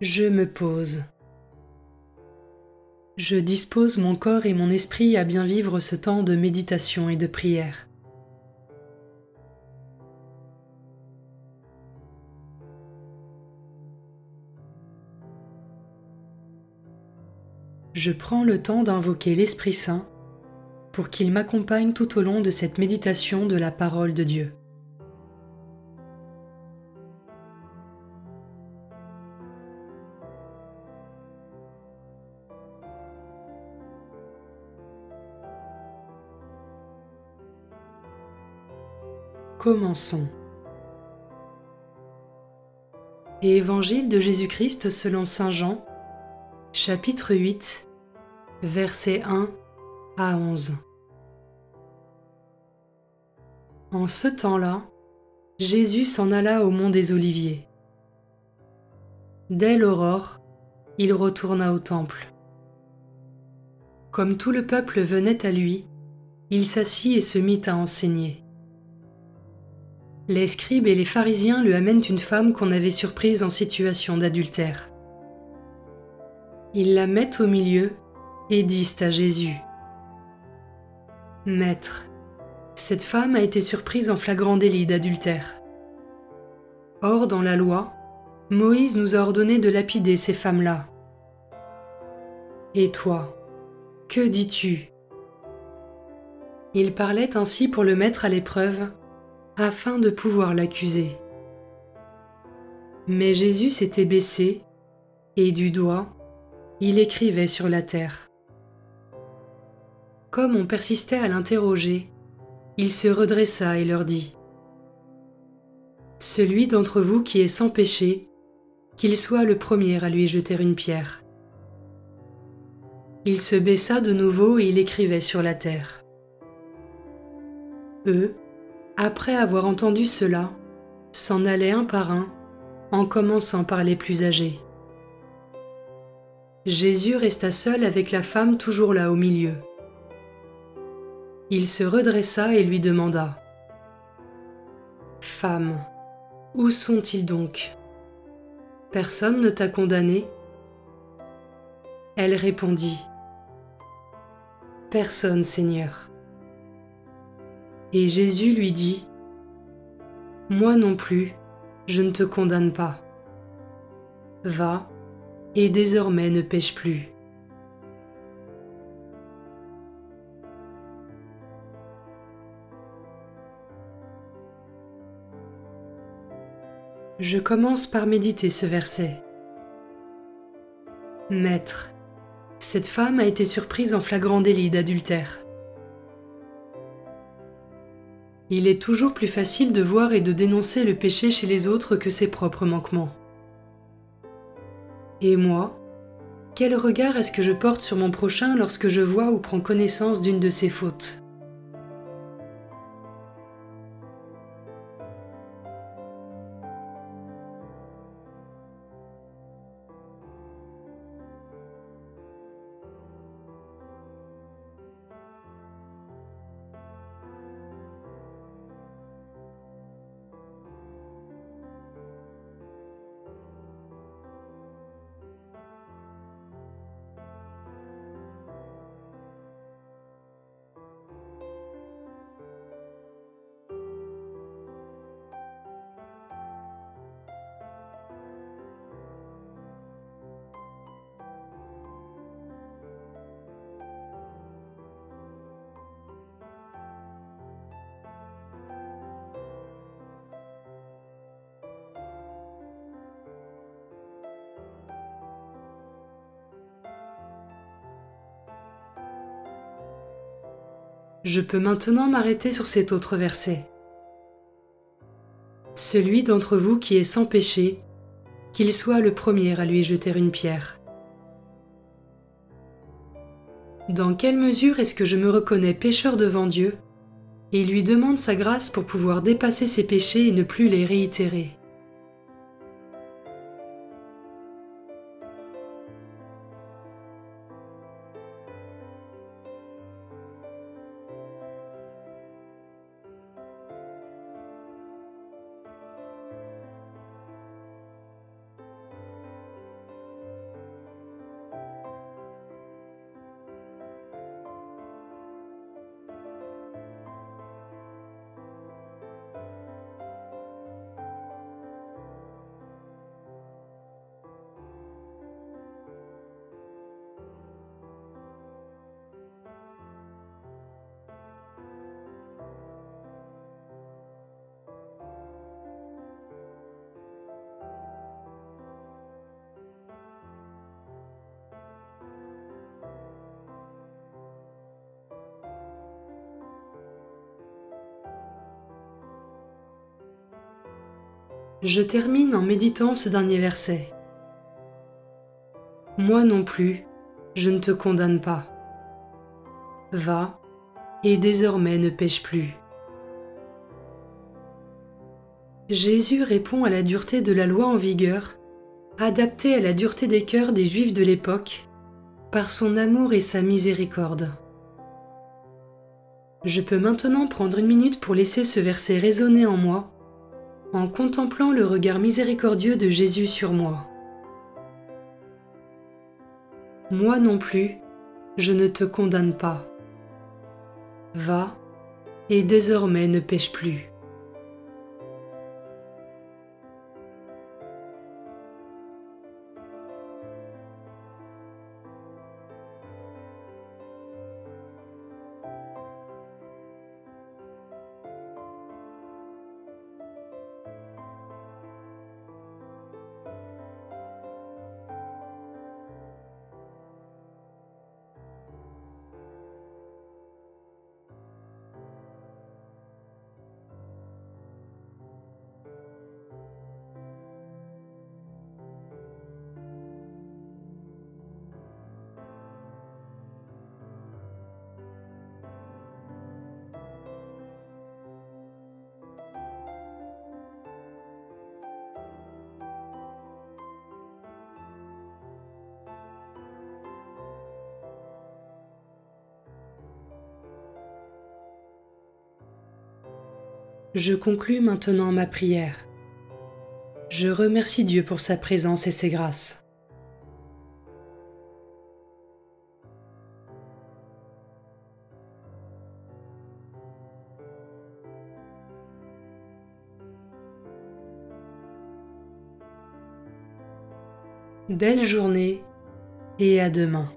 Je me pose. Je dispose mon corps et mon esprit à bien vivre ce temps de méditation et de prière. Je prends le temps d'invoquer l'Esprit Saint pour qu'il m'accompagne tout au long de cette méditation de la parole de Dieu. Commençons. Évangile de Jésus-Christ selon Saint Jean, chapitre 8, versets 1 à 11. En ce temps-là, Jésus s'en alla au mont des Oliviers. Dès l'aurore, il retourna au temple. Comme tout le peuple venait à lui, il s'assit et se mit à enseigner. Les scribes et les pharisiens lui amènent une femme qu'on avait surprise en situation d'adultère. Ils la mettent au milieu et disent à Jésus : « Maître, cette femme a été surprise en flagrant délit d'adultère. Or, dans la loi, Moïse nous a ordonné de lapider ces femmes-là. Et toi, que dis-tu » Il parlait ainsi pour le mettre à l'épreuve, afin de pouvoir l'accuser. Mais Jésus s'était baissé, et du doigt, il écrivait sur la terre. Comme on persistait à l'interroger, il se redressa et leur dit : « Celui d'entre vous qui est sans péché, qu'il soit le premier à lui jeter une pierre. » Il se baissa de nouveau et il écrivait sur la terre. Eux, après avoir entendu cela, s'en allaient un par un, en commençant par les plus âgés. Jésus resta seul avec la femme toujours là au milieu. Il se redressa et lui demanda : « Femme, où sont-ils donc ? Personne ne t'a condamné ? » Elle répondit : « Personne, Seigneur. » Et Jésus lui dit : « Moi non plus, je ne te condamne pas. Va, et désormais ne pêche plus. » Je commence par méditer ce verset. Maître, cette femme a été surprise en flagrant délit d'adultère. Il est toujours plus facile de voir et de dénoncer le péché chez les autres que ses propres manquements. Et moi, quel regard est-ce que je porte sur mon prochain lorsque je vois ou prends connaissance d'une de ses fautes ? Je peux maintenant m'arrêter sur cet autre verset. Celui d'entre vous qui est sans péché, qu'il soit le premier à lui jeter une pierre. Dans quelle mesure est-ce que je me reconnais pécheur devant Dieu et lui demande sa grâce pour pouvoir dépasser ses péchés et ne plus les réitérer ? Je termine en méditant ce dernier verset. Moi non plus, je ne te condamne pas. Va, et désormais ne pêche plus. Jésus répond à la dureté de la loi en vigueur, adaptée à la dureté des cœurs des Juifs de l'époque, par son amour et sa miséricorde. Je peux maintenant prendre une minute pour laisser ce verset résonner en moi, en contemplant le regard miséricordieux de Jésus sur moi. Moi non plus, je ne te condamne pas. Va, et désormais ne pêche plus. Je conclus maintenant ma prière. Je remercie Dieu pour sa présence et ses grâces. Belle journée et à demain.